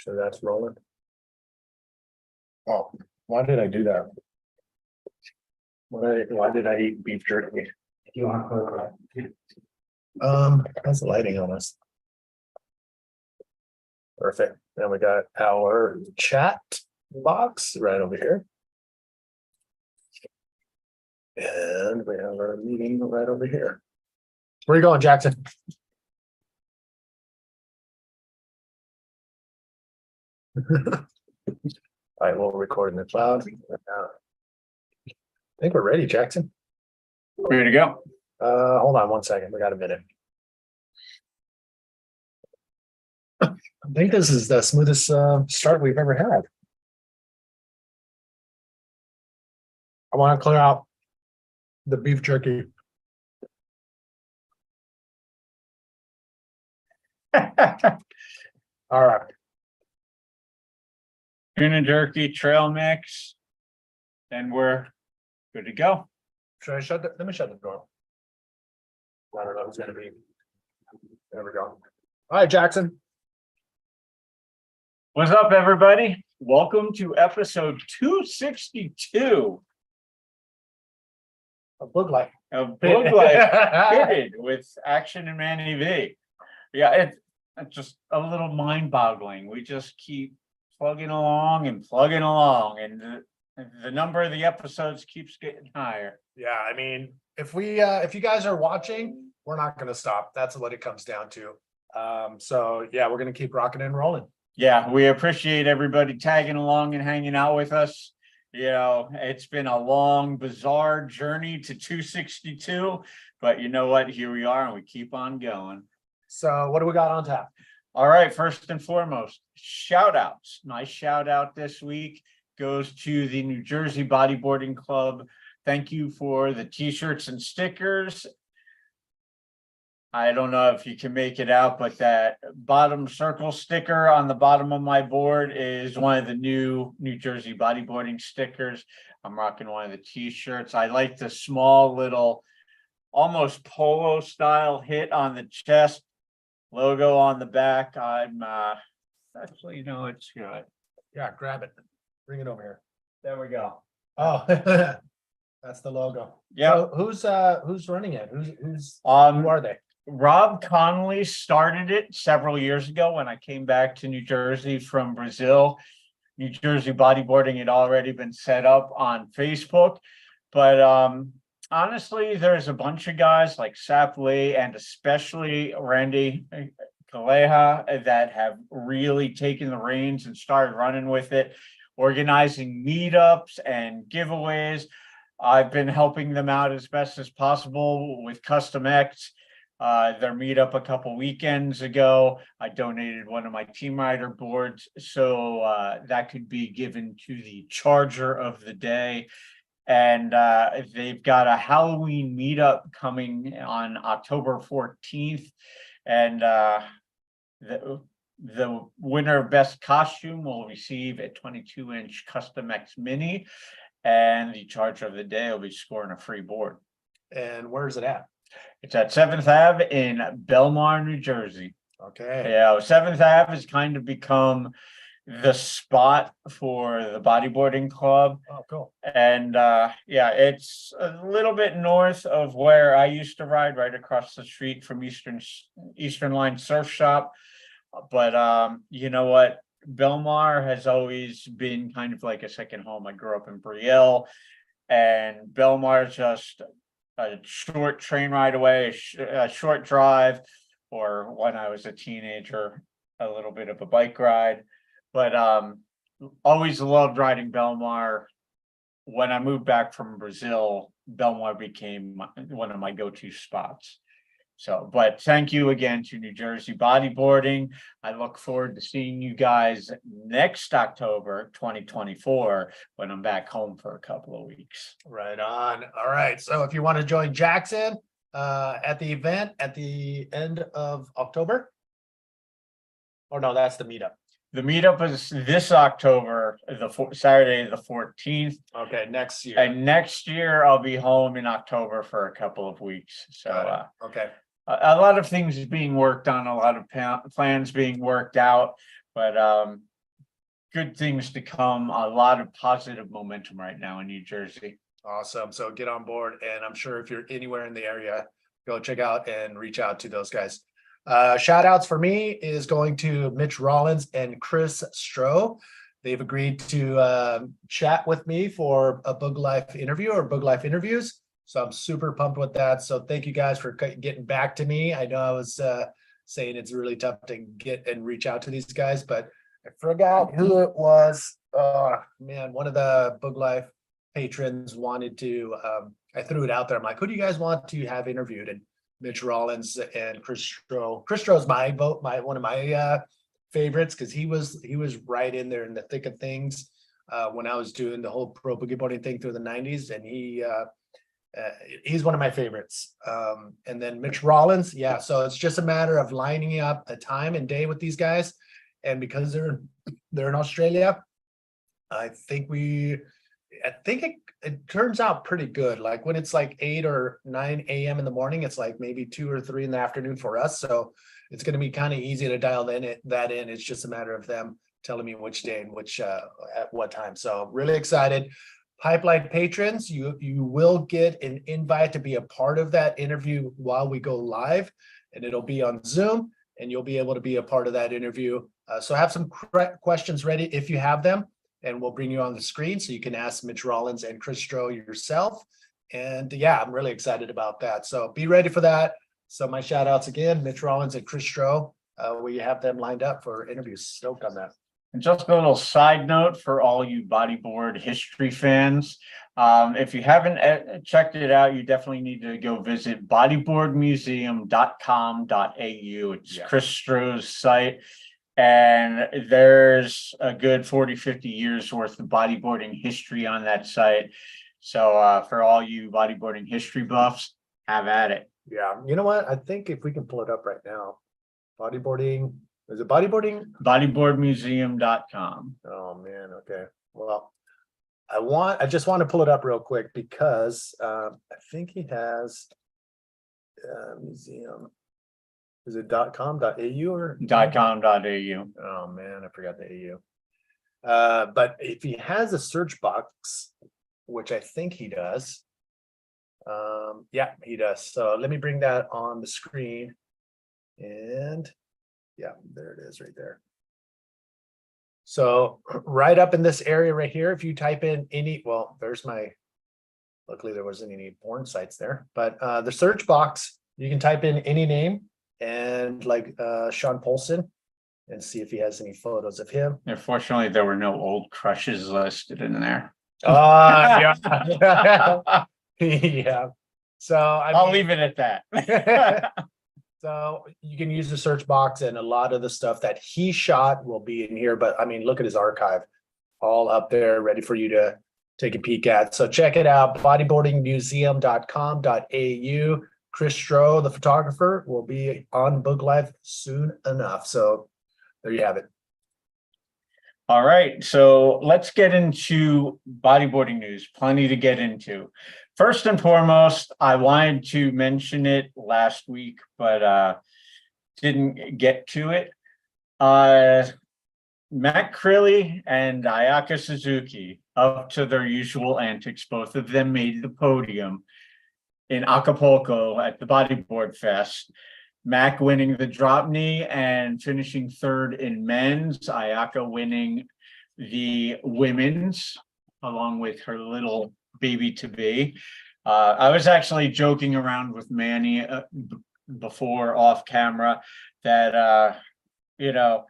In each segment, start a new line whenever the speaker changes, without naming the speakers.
sure that's rolling. Oh, why did I do that? Why did I eat beef jerky?
If you want to
How's the lighting on us? Perfect. Then we got our chat box right over here. And we have our meeting right over here. Where are you going, Jackson? All right, we'll record in the cloud. I think we're ready, Jackson.
ready to go.
Hold on one second. We got a minute. I think this is the smoothest start we've ever had. I want to clear out the beef jerky. All right.
Tuna jerky, trail mix, and we're good to go.
Should I shut the, let me shut the door. I don't know who's gonna be. There we go. All right, Jackson.
What's up, everybody? Welcome to episode 262
A boog-LIFE.
of boogLIFE, period, with Action and Manny V. Yeah, it's just a little mind-boggling. We just keep plugging along, and the number of the episodes keeps getting higher.
Yeah, I mean, if you guys are watching, we're not gonna stop. That's what it comes down to. So yeah, we're gonna keep rocking and rolling.
Yeah, we appreciate everybody tagging along and hanging out with us. You know, it's been a long, bizarre journey to 262, but you know what? Here we are, and we keep on going.
So what do we got on tap?
All right, first and foremost, shout outs. My shout out this week goes to the New Jersey Bodyboarding Club. Thank you for the t-shirts and stickers. I don't know if you can make it out, but that bottom circle sticker on the bottom of my board is one of the new New Jersey bodyboarding stickers. I'm rocking one of the t-shirts. I like the small little, almost polo style hit on the chest, logo on the back. I'm actually, no, it's good.
Yeah, grab it. Bring it over here.
There we go.
Oh, that's the logo.
Yeah.
So who's running it? Who
Who
are they?
Rob Connolly started it several years ago when I came back to New Jersey from Brazil. New Jersey Bodyboarding had already been set up on Facebook, but honestly, there's a bunch of guys like Sap Lee and especially Randy Kaleha that have really taken the reins and started running with it, organizing meetups and giveaways. I've been helping them out as best as possible with Custom X. Their meetup a couple weekends ago, I donated one of my Team Rider boards so that could be given to the charger of the day. And they've got a Halloween meetup coming on October 14th. And the winner of best costume will receive a 22-inch Custom X Mini, and the charger of the day will be scoring a free board.
And where's it at?
It's at 7th Ave in Belmar, New Jersey.
Okay.
Yeah, 7th Ave has kind of become the spot for the bodyboarding club.
Oh, cool.
And yeah, it's a little bit north of where I used to ride, right across the street from Eastern Line Surf Shop. But you know what? Belmar has always been kind of like a second home. I grew up in Brielle, and Belmar is just a short train ride away, a short drive, or when I was a teenager, a little bit of a bike ride. But always loved riding Belmar. When I moved back from Brazil, Belmar became one of my go-to spots. So, but thank you again to New Jersey Bodyboarding. I look forward to seeing you guys next October 2024 when I'm back home for a couple of weeks.
Right on. All right. So if you want to join Jackson at the event at the end of October. Oh no, that's the meetup.
The meetup is this October, Saturday, the 14th.
Okay, next year.
And next year I'll be home in October for a couple of weeks. So
okay.
A lot of things being worked on, a lot of plans being worked out, but good things to come, a lot of positive momentum right now in New Jersey.
Awesome. So get on board. And I'm sure if you're anywhere in the area, go check out and reach out to those guys. Shout outs for me is going to Mitch Rollins and Chris Stroh. They've agreed to chat with me for a boogLIFE interview or boogLIFE interviews. So I'm super pumped with that. So thank you guys for getting back to me. I know I was saying it's really tough to get and reach out to these guys, but I forgot who it was. Man, one of the boogLIFE patrons wanted to, I threw it out there. I'm like, who do you guys want to have interviewed? And Mitch Rollins and Chris Stroh. Chris Stroh's my vote, one of my favorites, because he was right in there in the thick of things when I was doing the whole pro boogie boarding thing through the 90s, and he's one of my favorites. And then Mitch Rollins, yeah. So it's just a matter of lining up a time and day with these guys, and because they're in Australia, I think it turns out pretty good. Like when it's like 8 or 9 a.m. in the morning, it's like maybe 2 or 3 in the afternoon for us. So it's going to be kind of easy to dial that in. It's just a matter of them telling me which day and which at what time. So really excited. Pipeline patrons, you will get an invite to be a part of that interview while we go live, and it'll be on Zoom, and you'll be able to be a part of that interview. So have some questions ready if you have them, and we'll bring you on the screen so you can ask Mitch Rollins and Chris Stroh yourself. And yeah, I'm really excited about that. So be ready for that. So my shout outs again, Mitch Rollins and Chris Stroh. We have them lined up for interviews. Stoked on that.
And just a little side note for all you bodyboard history fans. If you haven't checked it out, you definitely need to go visit bodyboardmuseum.com.au. It's Chris Stroh's site. And there's a good 40-50 years worth of bodyboarding history on that site. So for all you bodyboarding history buffs, have at it.
Yeah, you know what? I think if we can pull it up right now, bodyboarding, is it bodyboarding?
Bodyboardmuseum.com.
Oh man, okay. Well, I just want to pull it up real quick because I think he has museum. Is it .com.au or
.com.au?
Oh man, I forgot the AU. But if he has a search box, which I think he does, yeah, he does. So let me bring that on the screen, and yeah, there it is right there. So right up in this area right here, if you type in any, well, there's my, luckily there wasn't any porn sites there, but the search box, you can type in any name and like Sean Polson and see if he has any photos of him.
Unfortunately, there were no old crushes listed in there.
Yeah. Yeah. So
I'll leave it at that.
So you can use the search box, and a lot of the stuff that he shot will be in here. But I mean, look at his archive, all up there, ready for you to take a peek at. So check it out, bodyboardingmuseum.com.au. Chris Stroh, the photographer, will be on boogLIFE soon enough. So there you have it.
All right, so let's get into bodyboarding news. Plenty to get into. First and foremost, I wanted to mention it last week, but didn't get to it. Matt Crilly and Ayaka Suzuki, up to their usual antics, both of them made the podium in Acapulco at the Bodyboard Fest. Mac winning the drop knee and finishing third in men's, Ayaka winning the women's, along with her little baby to be. I was actually joking around with Manny before off camera that, you know,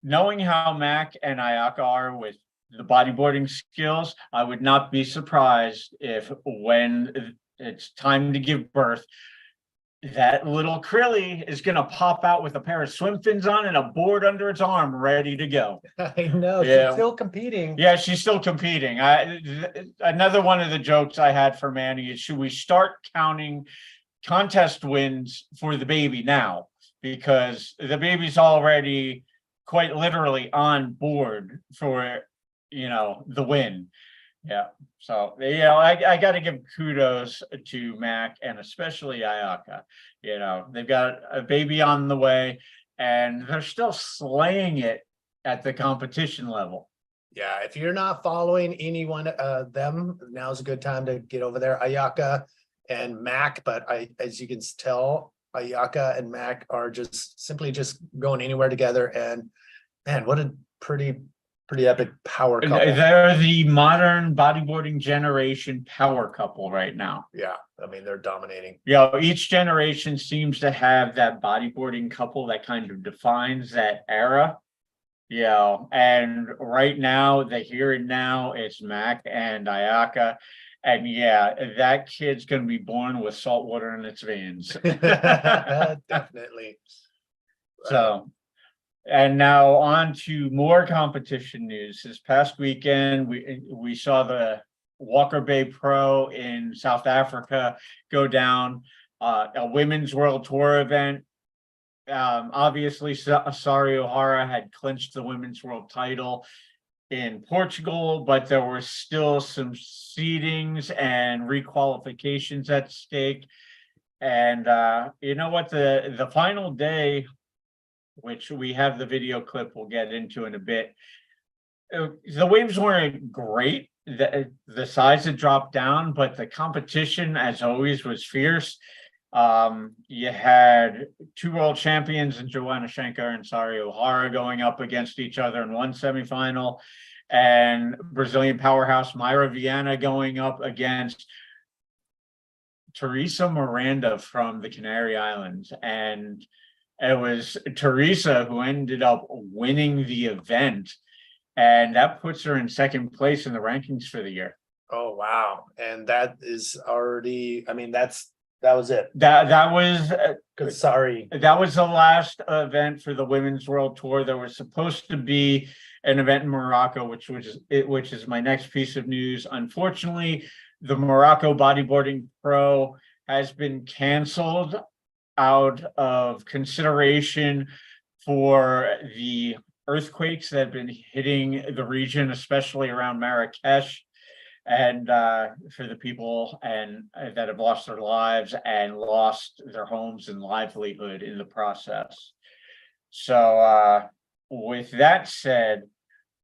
knowing how Mac and Ayaka are with the bodyboarding skills, I would not be surprised if when it's time to give birth, that little Crilly is going to pop out with a pair of swim fins on and a board under its arm, ready to go.
I know,
Yeah.
she's still competing.
Yeah, she's still competing. Another one of the jokes I had for Manny is, should we start counting contest wins for the baby now? Because the baby's already quite literally on board for, you know, the win. Yeah. So, you know, I got to give kudos to Mac and especially Ayaka. You know, they've got a baby on the way and they're still slaying it at the competition level.
Yeah, if you're not following anyone them, now's a good time to get over there. Ayaka and Mac, but as you can tell, Ayaka and Mac are just simply just going anywhere together. And man, what a pretty epic power couple.
They're the modern bodyboarding generation power couple right now.
Yeah, I mean, they're dominating.
Each generation seems to have that bodyboarding couple that kind of defines that era. And right now, the here and now, it's Mac and Ayaka. And that kid's going to be born with salt water in its veins.
Definitely.
So, and now on to more competition news. This past weekend, we saw the Walker Bay Pro in South Africa go down, a women's world tour event. Obviously, Sari O'Hara had clinched the women's world title in Portugal, but there were still some seedings and requalifications at stake. And you know what? The final day, which we have the video clip we'll get into in a bit, the waves weren't great. The size had dropped down, but the competition, as always, was fierce. You had two world champions in Joanna Shankar and Sari O'Hara going up against each other in one semifinal, and Brazilian powerhouse Mayra Viana going up against Teresa Miranda from the Canary Islands. And it was Teresa who ended up winning the event, and that puts her in second place in the rankings for the year.
Oh, wow. And that is already, I mean, that was it.
That was
Sorry.
That was the last event for the Women's World Tour. There was supposed to be an event in Morocco, which is my next piece of news. Unfortunately, the Morocco Bodyboarding Pro has been canceled out of consideration for the earthquakes that have been hitting the region, especially around Marrakesh, and for the people that have lost their lives and lost their homes and livelihood in the process. So with that said,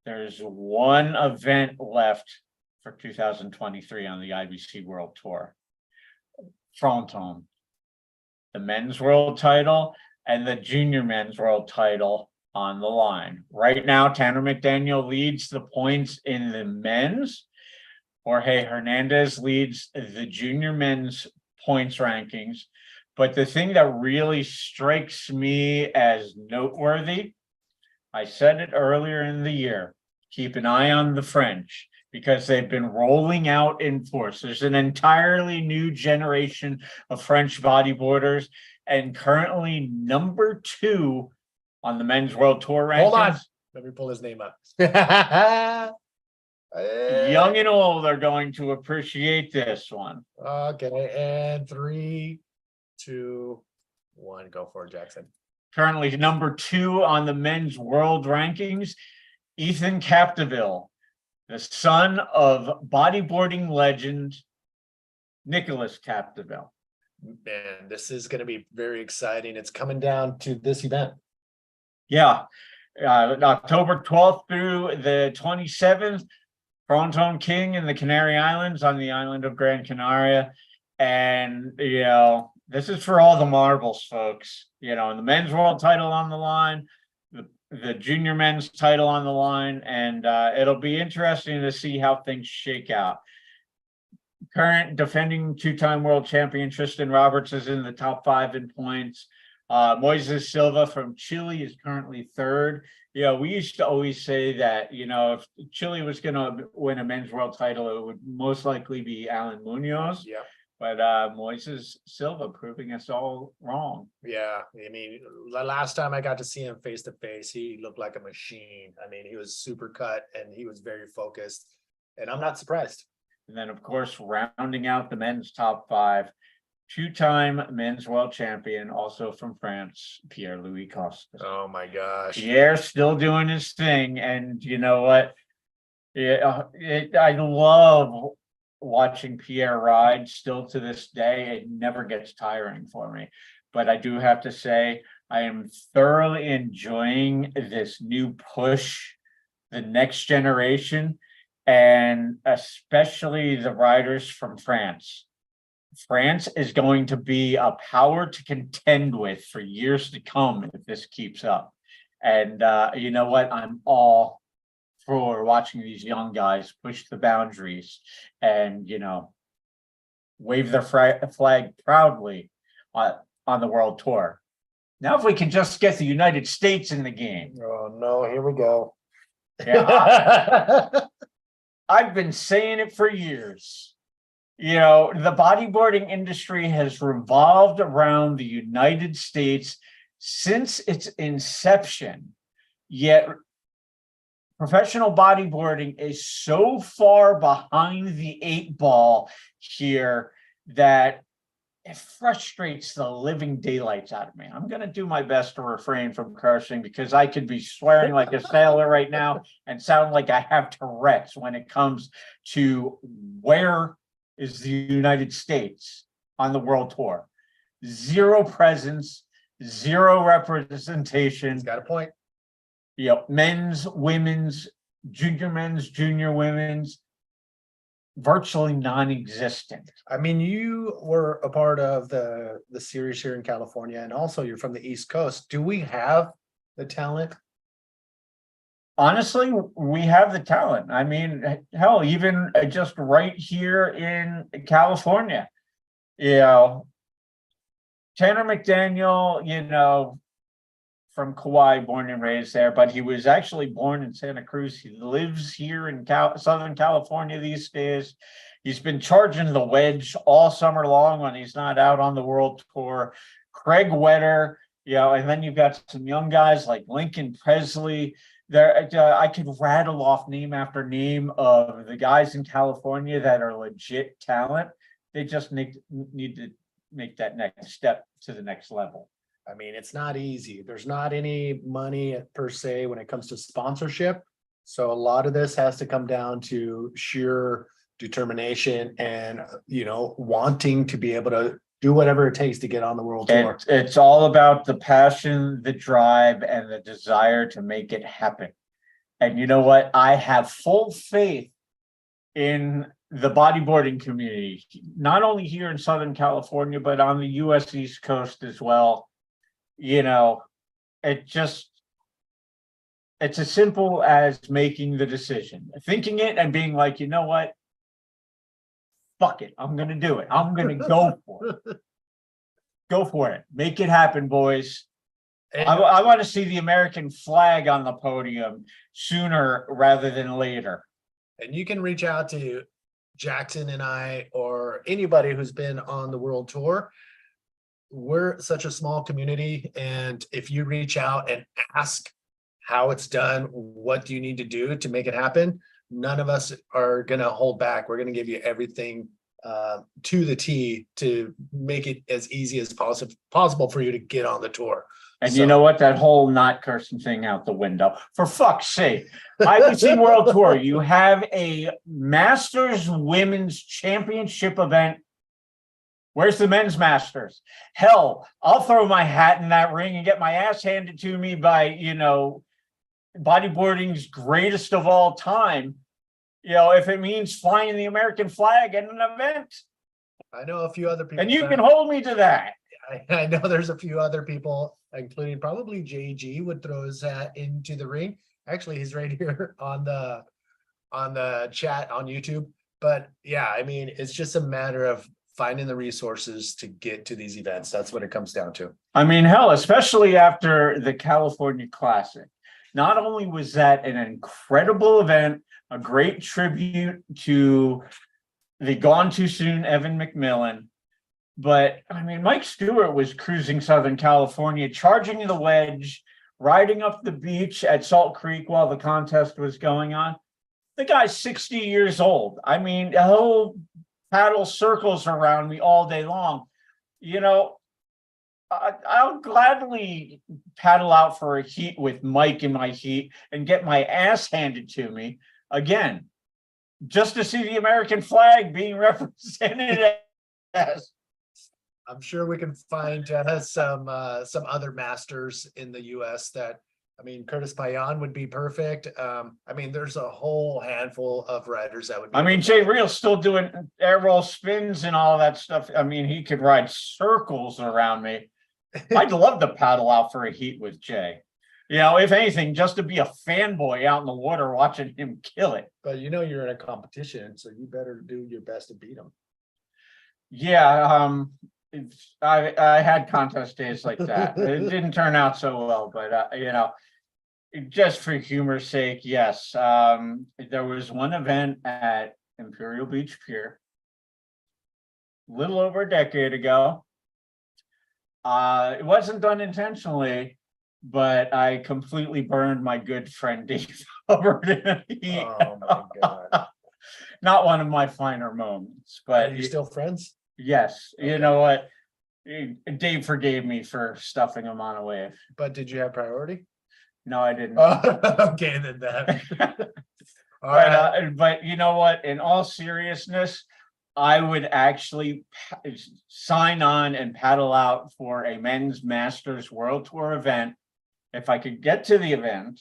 there's one event left for 2023 on the IBC World Tour. Fronton, the men's world title and the junior men's world title on the line. Right now, Tanner McDaniel leads the points in the men's. Jorge Hernandez leads the junior men's points rankings. But the thing that really strikes me as noteworthy, I said it earlier in the year, keep an eye on the French, because they've been rolling out in force. There's an entirely new generation of French bodyboarders, and currently number 2 on the men's world tour rankings.
Hold on. Let me pull his name up.
Young and old are going to appreciate this one.
Okay, and 3, 2, 1, go for it, Jackson.
Currently number 2 on the men's world rankings, Ethan Capdeville, the son of bodyboarding legend Nicholas Capdeville.
Man, this is going to be very exciting. It's coming down to this event.
Yeah, October 12th through the 27th, Fronton King in the Canary Islands on the island of Gran Canaria. And, this is for all the marbles, folks. And the men's world title on the line, the junior men's title on the line, and it'll be interesting to see how things shake out. Current defending 2-time world champion Tristan Roberts is in the top 5 in points. Moises Silva from Chile is currently 3rd. We used to always say that, if Chile was going to win a men's world title, it would most likely be Alan Munoz.
Yeah.
But Moises Silva proving us all wrong.
Yeah, I mean, the last time I got to see him face to face, he looked like a machine. I mean, he was super cut and he was very focused, and I'm not surprised.
And then, of course, rounding out the men's top 5, 2-time men's world champion, also from France, Pierre-Louis Costa.
Oh my gosh.
Pierre's still doing his thing. And you know what? I love watching Pierre ride still to this day. It never gets tiring for me. But I do have to say, I am thoroughly enjoying this new push, the next generation, and especially the riders from France. France is going to be a power to contend with for years to come if this keeps up. And you know what? I'm all for watching these young guys push the boundaries and, wave their flag proudly on the world tour. Now, if we can just get the United States in the game.
Oh, no, here we go.
Yeah, I've been saying it for years. The bodyboarding industry has revolved around the United States since its inception. Yet professional bodyboarding is so far behind the 8 ball here that it frustrates the living daylights out of me. I'm going to do my best to refrain from cursing because I could be swearing like a sailor right now and sound like I have Tourette's when it comes to where is the United States on the world tour. Zero presence, zero representation.
He's got a point.
Men's, women's, junior women's, virtually non-existent.
I mean, you were a part of the series here in California, and also you're from the East Coast. Do we have the talent?
Honestly, we have the talent. I mean, hell, even just right here in California, Tanner McDaniel, from Kauai, born and raised there, but he was actually born in Santa Cruz. He lives here in Southern California these days. He's been charging the wedge all summer long when he's not out on the world tour. Craig Wetter, and then you've got some young guys like Lincoln Presley. There, I could rattle off name after name of the guys in California that are legit talent. They just need to make that next step to the next level.
I mean, it's not easy. There's not any money per se when it comes to sponsorship. So a lot of this has to come down to sheer determination and, wanting to be able to do whatever it takes to get on the world tour.
It's all about the passion, the drive, and the desire to make it happen. And you know what? I have full faith in the bodyboarding community, not only here in Southern California, but on the US East Coast as well. It's as simple as making the decision, thinking it and being like, you know what? Fuck it. I'm going to do it. I'm going to go for it. Go for it. Make it happen, boys. I want to see the American flag on the podium sooner rather than later.
And you can reach out to Jackson and I, or anybody who's been on the world tour. We're such a small community, and if you reach out and ask how it's done, what do you need to do to make it happen, none of us are going to hold back. We're going to give you everything to the T to make it as easy as possible for you to get on the tour.
And you know what? That whole not cursing thing out the window. For fuck's sake. IBC World Tour, you have a Masters Women's Championship event. Where's the men's Masters? Hell, I'll throw my hat in that ring and get my ass handed to me by, bodyboarding's greatest of all time. If it means flying the American flag at an event.
I know a few other people.
And you can hold me to that.
I know there's a few other people, including probably JG, would throw his hat into the ring. Actually, he's right here on the chat on YouTube. But yeah, I mean, it's just a matter of finding the resources to get to these events. That's what it comes down to.
I mean, hell, especially after the California Classic. Not only was that an incredible event, a great tribute to the gone too soon Evan McMillan, but I mean, Mike Stewart was cruising Southern California, charging the wedge, riding up the beach at Salt Creek while the contest was going on. The guy's 60 years old. I mean, he'll paddle circles around me all day long. I'll gladly paddle out for a heat with Mike in my heat and get my ass handed to me again, just to see the American flag being represented as
I'm sure we can find some other masters in the US that, I mean, Curtis Payan would be perfect. I mean, there's a whole handful of riders that would be.
I mean, Jay Reel's still doing air roll spins and all that stuff. I mean, he could ride circles around me. I'd love to paddle out for a heat with Jay. You know, if anything, just to be a fanboy out in the water watching him kill it.
But you know, you're in a competition, so you better do your best to beat him.
Yeah, I had contest days like that. It didn't turn out so well, but you know, just for humor's sake, yes. There was one event at Imperial Beach Pier a little over a decade ago. It wasn't done intentionally, but I completely burned my good friend Dave Hubbard in a heat.
Oh my God.
Not one of my finer moments, but
Are you still friends?
yes, you
Okay.
know what? Dave forgave me for stuffing him on a wave.
But did you have priority?
No, I didn't.
Okay, then that. All right.
But you know what? In all seriousness, I would actually sign on and paddle out for a men's Masters World Tour event if I could get to the event,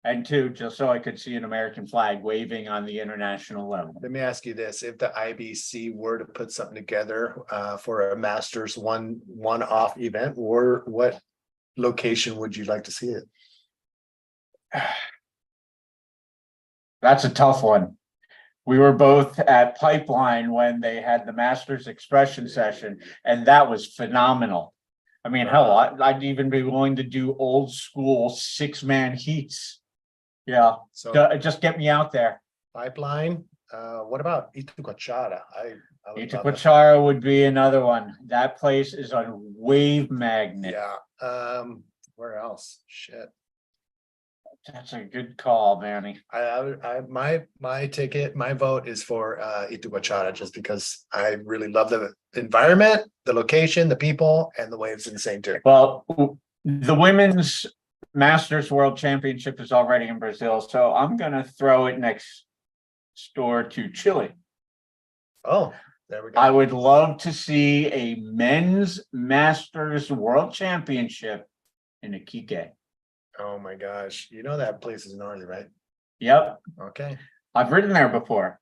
and two, just so I could see an American flag waving on the international level.
Let me ask you this: if the IBC were to put something together for a Masters one-off event, or what location would you like to see it?
That's a tough one. We were both at Pipeline when they had the Masters Expression session, and that was phenomenal. I mean, hell, I'd even be willing to do old school 6-man heats. Yeah,
So
just get me out there.
Pipeline. What about Ituquachara? I would love that.
Ituquachara would be another one. That place is a wave magnet.
Yeah. Where else? Shit.
That's a good call, Manny.
My ticket, my vote is for Ituquachara, just because I really love the environment, the location, the people, and the waves insane too.
Well, the women's Masters World Championship is already in Brazil, so I'm gonna throw it next door to Chile.
Oh, there we go.
I would love to see a men's Masters World Championship in Iquique.
Oh my gosh. You know that place is gnarly, right?
Yep,
Okay.
I've ridden there before.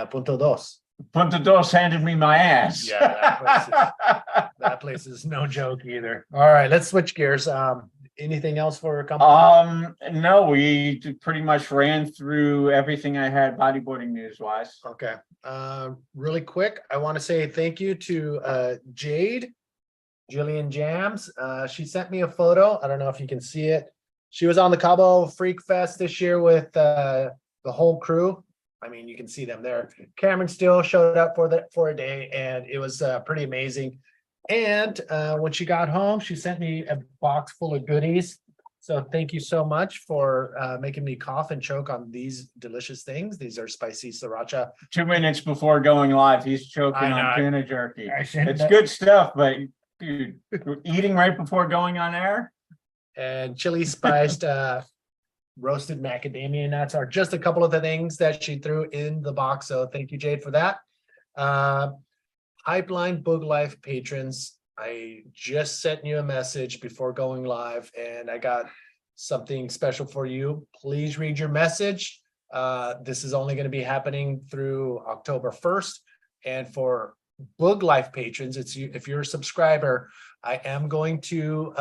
Punto Dos.
Punta Dos handed me my ass.
Yeah, that place is no joke either. All right, let's switch gears. Anything else for a company?
No, we pretty much ran through everything I had bodyboarding news wise.
Okay. Really quick, I want to say thank you to Jade, Jillian Jams. She sent me a photo. I don't know if you can see it. She was on the Cabo Freak Fest this year with the whole crew. I mean, you can see them there. Cameron still showed up for a day, and it was pretty amazing. And when she got home, she sent me a box full of goodies. So thank you so much for making me cough and choke on these delicious things. These are spicy sriracha.
2 minutes before going live, he's choking
I know.
on tuna jerky.
It's
It's good stuff, but dude, eating right before going on air.
And chili spiced roasted macadamia nuts are just a couple of the things that she threw in the box. So thank you, Jade, for that. Pipeline boogLIFE patrons, I just sent you a message before going live, and I got something special for you. Please read your message. This is only going to be happening through October 1st. And for boogLIFE patrons, if you're a subscriber, I am going to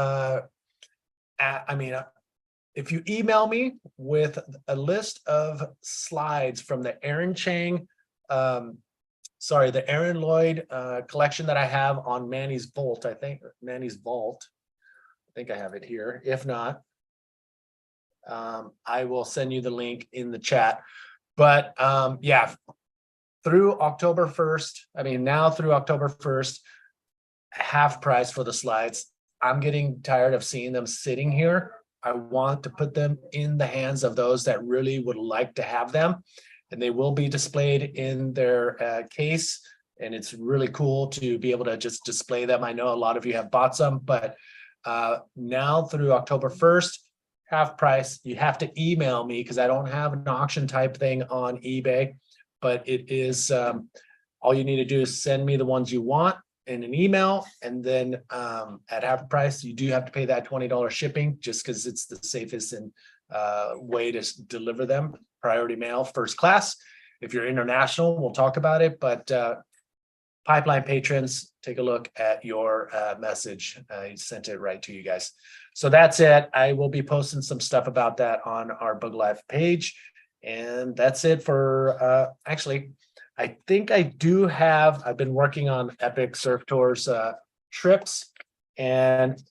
if you email me with a list of slides from the Aaron Lloyd collection that I have on Manny's Vault, I think I have it here. If not, I will send you the link in the chat. But yeah, through October 1st, now through October 1st, half price for the slides. I'm getting tired of seeing them sitting here. I want to put them in the hands of those that really would like to have them, and they will be displayed in their case. And it's really cool to be able to just display them. I know a lot of you have bought some, but now through October 1st, half price. You have to email me because I don't have an auction type thing on eBay, but it is all you need to do is send me the ones you want, in an email, and then at half price, you do have to pay that $20 shipping just because it's the safest and way to deliver them. Priority mail, first class. If you're international, we'll talk about it, but Pipeline patrons, take a look at your message. I sent it right to you guys. So that's it. I will be posting some stuff about that on our boogLIFE page. And that's it for actually, I think I do have, I've been working on Epic Surf Tours trips, and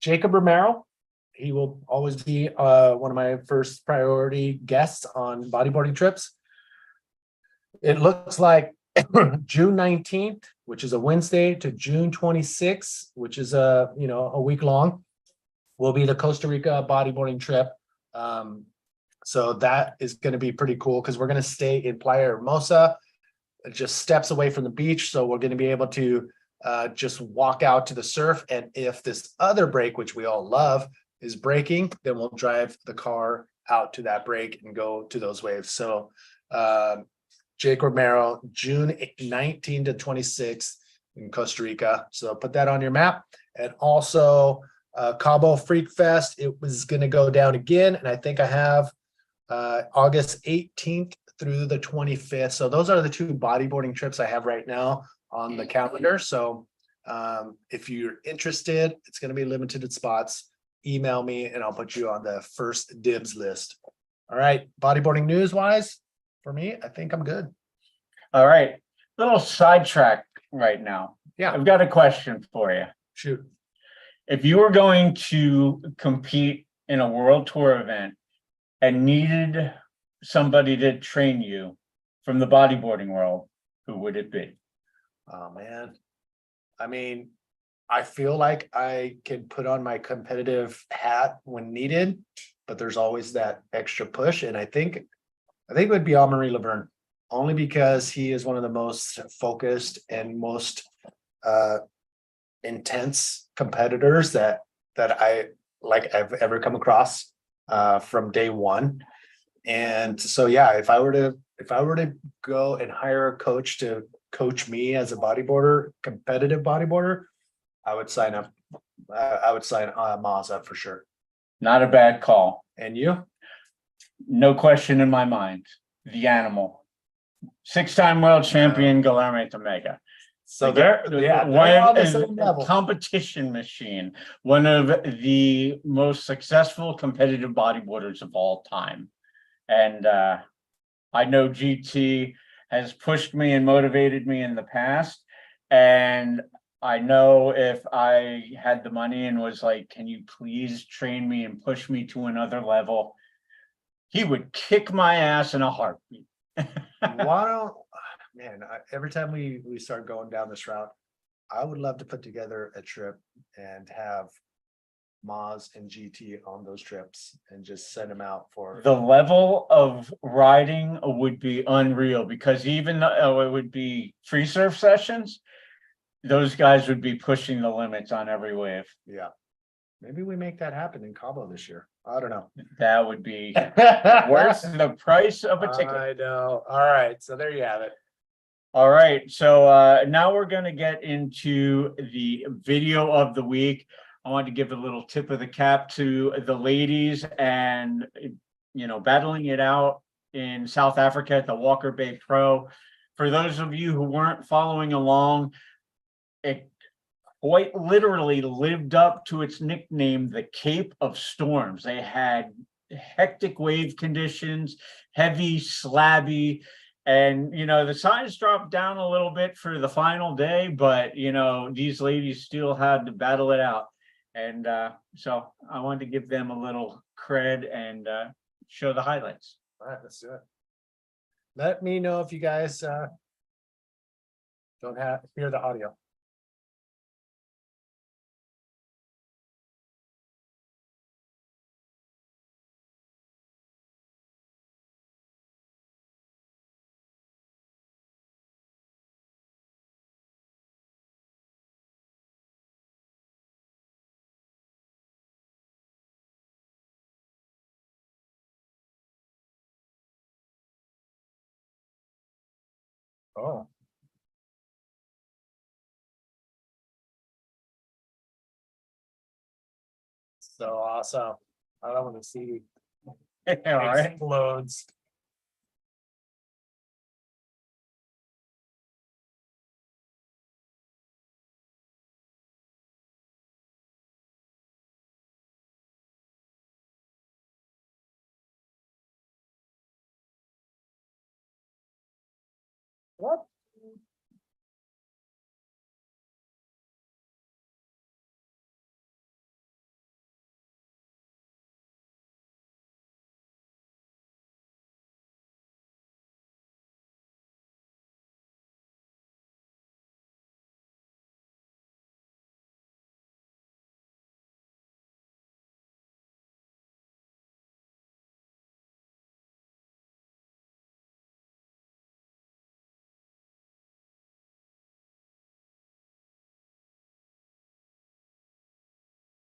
Jacob Romero, he will always be one of my first priority guests on bodyboarding trips. It looks like June 19th, which is a Wednesday, to June 26th, which is a week long, will be the Costa Rica bodyboarding trip. So that is going to be pretty cool because we're going to stay in Playa Hermosa, just steps away from the beach. So we're going to be able to just walk out to the surf. And if this other break, which we all love, is breaking, then we'll drive the car out to that break and go to those waves. So Jake Romero, June 19 to 26 in Costa Rica. So put that on your map. And also Cabo Freak Fest, it was going to go down again. And I think I have August 18th through the 25th. So those are the two bodyboarding trips I have right now on the calendar. So if you're interested, it's going to be limited spots. Email me and I'll put you on the first dibs list. All right. Bodyboarding news wise, for me, I think I'm good.
All right. Little sidetrack right now.
Yeah.
I've got a question for you.
Shoot.
If you were going to compete in a world tour event and needed somebody to train you from the bodyboarding world, who would it be?
Oh, man. I mean, I feel like I can put on my competitive hat when needed, but there's always that extra push. And I think it would be Henri Laverne, only because he is one of the most focused and most intense competitors that I've ever come across from day one. And so, yeah, if I were to go and hire a coach to coach me as a bodyboarder, competitive bodyboarder, I would sign up. I would sign Maz up for sure.
Not a bad call.
And you?
No question in my mind. The animal. 6-time world champion Guilherme Tomega.
So
they're
on the same level.
Competition machine, one of the most successful competitive bodyboarders of all time. And I know GT has pushed me and motivated me in the past. And I know if I had the money and was like, can you please train me and push me to another level, he would kick my ass in a heartbeat.
Every time we start going down this route, I would love to put together a trip and have Maz and GT on those trips and just send them out for
the level of riding would be unreal, because even though it would be free surf sessions, those guys would be pushing the limits on every wave.
Yeah. Maybe we make that happen in Cabo this year. I don't know.
That would be worth the price of a ticket.
I know. All right. So there you have it.
All right. So now we're going to get into the video of the week. I want to give a little tip of the cap to the ladies and, battling it out in South Africa at the Walker Bay Pro. For those of you who weren't following along, it quite literally lived up to its nickname, the Cape of Storms. They had hectic wave conditions, heavy, slabby, and, the size dropped down a little bit for the final day, but, these ladies still had to battle it out. And so I wanted to give them a little cred and show the highlights.
All right, let's do it. Let me know if you guys don't hear the audio. Oh. So awesome. I don't want to see
All right.
explodes. What?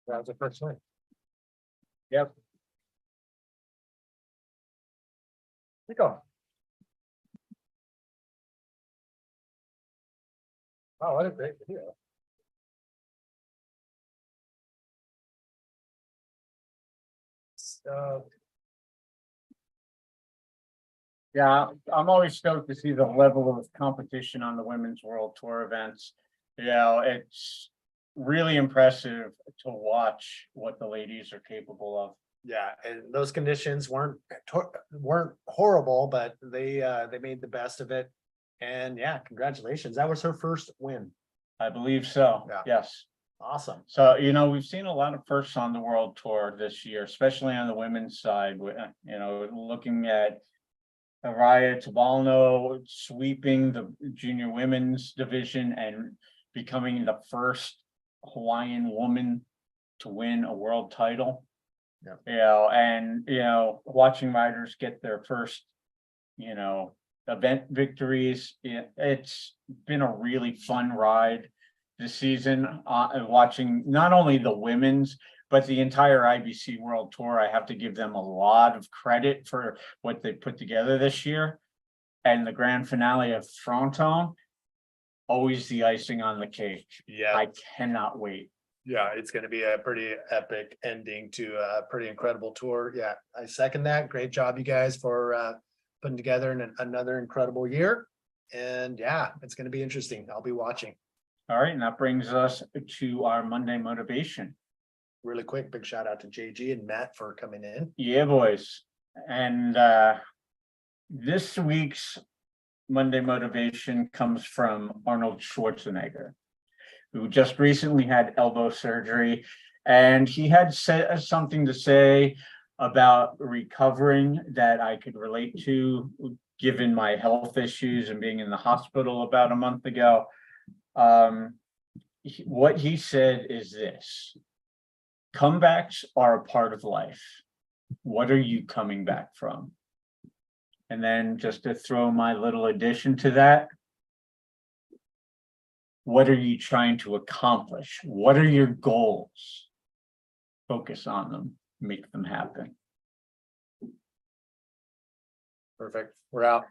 That was the first one.
Yep.
Go. Oh, what a great video. So,
Yeah, I'm always stoked to see the level of competition on the Women's World Tour events. You know, it's really impressive to watch what the ladies are capable of.
yeah, and those conditions weren't horrible, but they made the best of it. And yeah, congratulations. That was her first win.
I believe so.
Yeah.
Yes.
Awesome.
So, you know, we've seen a lot of firsts on the World Tour this year, especially on the women's side. You know, looking at Araya Tabalno sweeping the junior women's division and becoming the first Hawaiian woman to win a world title.
Yeah.
You know, and you know, watching riders get their first, you know, event victories. It's been a really fun ride this season. Watching not only the women's but the entire IBC World Tour. I have to give them a lot of credit for what they put together this year. And the grand finale of Fronton, always the icing on the cake.
Yeah.
I cannot wait.
Yeah, it's going to be a pretty epic ending to a pretty incredible tour. Yeah, I second that. Great job, you guys, for putting together another incredible year. And yeah, it's going to be interesting. I'll be watching.
All right, and that brings us to our Monday motivation.
Really quick, big shout out to JG and Matt for coming in.
Yeah, boys. And this week's Monday motivation comes from Arnold Schwarzenegger, who just recently had elbow surgery, and he had said something to say about recovering that I could relate to, given my health issues and being in the hospital about a month ago. What he said is this: comebacks are a part of life. What are you coming back from? And then just to throw my little addition to that, what are you trying to accomplish? What are your goals? Focus on them, make them happen.
Perfect. We're out.